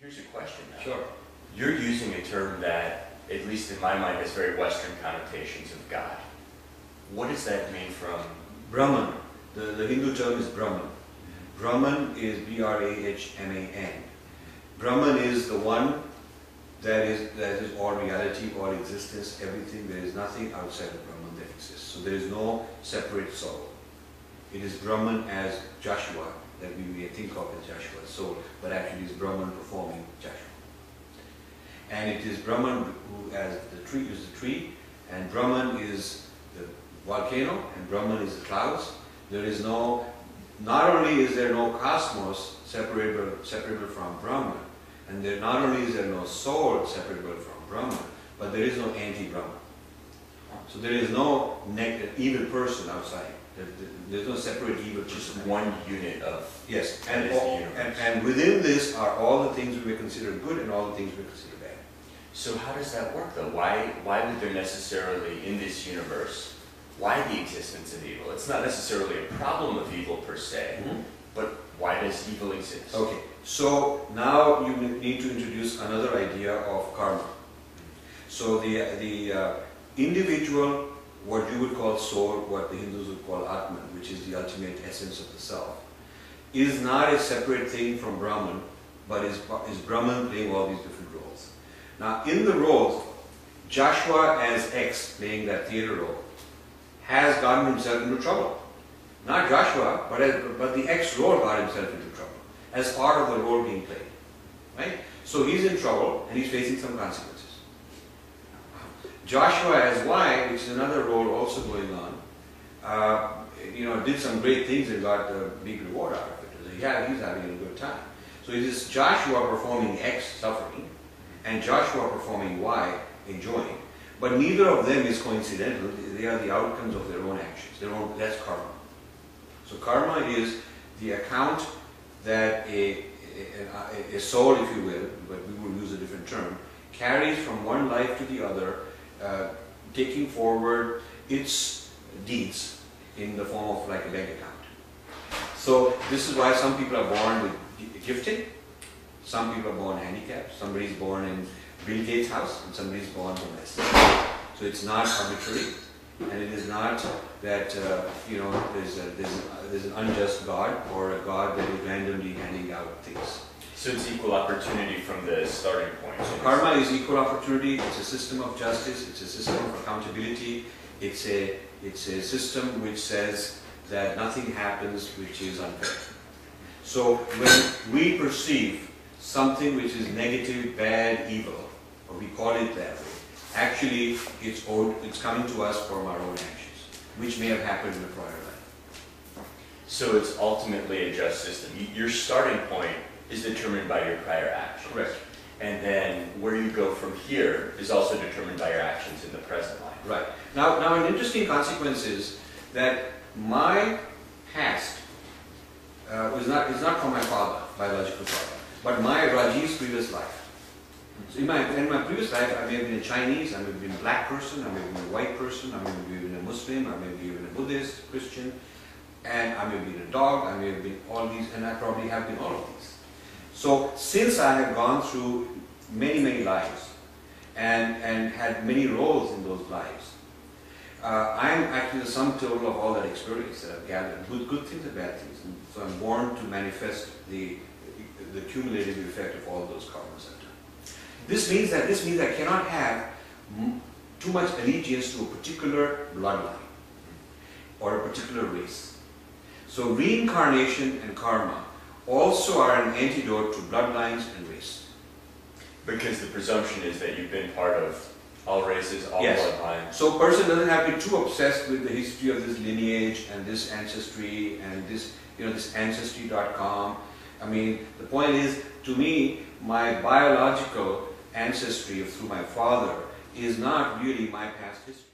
Here's a question now. Sure. You're using a term that, at least in my mind, has very Western connotations of God. What does that mean from? Brahman. The Hindu term is Brahman. Brahman is B-R-A-H-M-A-N. Brahman is the one that is all reality, all existence, everything. There is nothing outside of Brahman that exists. So there is no separate soul. It is Brahman as Joshua, that we may think of as Joshua's soul, but actually is Brahman performing Joshua. And it is Brahman who, as the tree is the tree, and Brahman is the volcano, and Brahman is the clouds. There is no, not only is there no cosmos separable from Brahman, and there not only is there no soul separable from Brahman, but there is no anti-Brahman. So there is no evil person outside. There's no separate evil person. Just one unit of. Yes, and within this are all the things we may consider good and all the things we consider bad. So how does that work though? Why would there necessarily, in this universe, why the existence of evil? It's not necessarily a problem of evil per se, but why does evil exist? Okay, so now you need to introduce another idea of karma. So the individual, what you would call soul, what the Hindus would call Atman, which is the ultimate essence of the self, is not a separate thing from Brahman, but is Brahman playing all these different roles. Now in the roles, Joshua as X, playing that theater role, has gotten himself into trouble. Not Joshua, but the X role got himself into trouble, as part of the role being played. Right? So he's in trouble and he's facing some consequences. Joshua as Y, which is another role also going on, did some great things and got a big reward out of it. So yeah, he's having a good time. So it is Joshua performing X, suffering, and Joshua performing Y, enjoying. But neither of them is coincidental. They are the outcomes of their own actions. That's karma. So karma is the account that a soul, if you will, but we will use a different term, carries from one life to the other, taking forward its deeds in the form of like a bank account. So this is why some people are born with gifting, some people are born handicapped, somebody is born in Bill Gates' house, and somebody is born homeless. So it's not arbitrary, and it is not that there's an unjust God or a God that is randomly handing out things. So it's equal opportunity from the starting point. So karma is equal opportunity. It's a system of justice. It's a system of accountability. It's a system which says that nothing happens which is unfair. So when we perceive something which is negative, bad, evil, or we call it that way, actually it's coming to us from our own actions, which may have happened in a prior life. So it's ultimately a just system. Your starting point is determined by your prior actions. Correct. And then where you go from here is also determined by your actions in the present life. Right. Now an interesting consequence is that my past is not from my father, biological father, but my Rajiv's previous life. So in my previous life, I may have been a Chinese, I may have been a black person, I may have been a white person, I may have been a Muslim, I may have been a Buddhist, Christian, and I may have been a dog, I may have been all these, and I probably have been all of these. So since I have gone through many, many lives and had many roles in those lives, I am actually the sum total of all that experience that I've gathered, good things and bad things. And so I'm born to manifest the cumulative effect of all those karmas I've done. This means that I cannot have too much allegiance to a particular bloodline or a particular race. So reincarnation and karma also are an antidote to bloodlines and race. Because the presumption is that you've been part of all races, all bloodlines. So a person doesn't have to be too obsessed with the history of this lineage and this ancestry and this, this ancestry.com. I mean, the point is, to me, my biological ancestry through my father is not really my past history.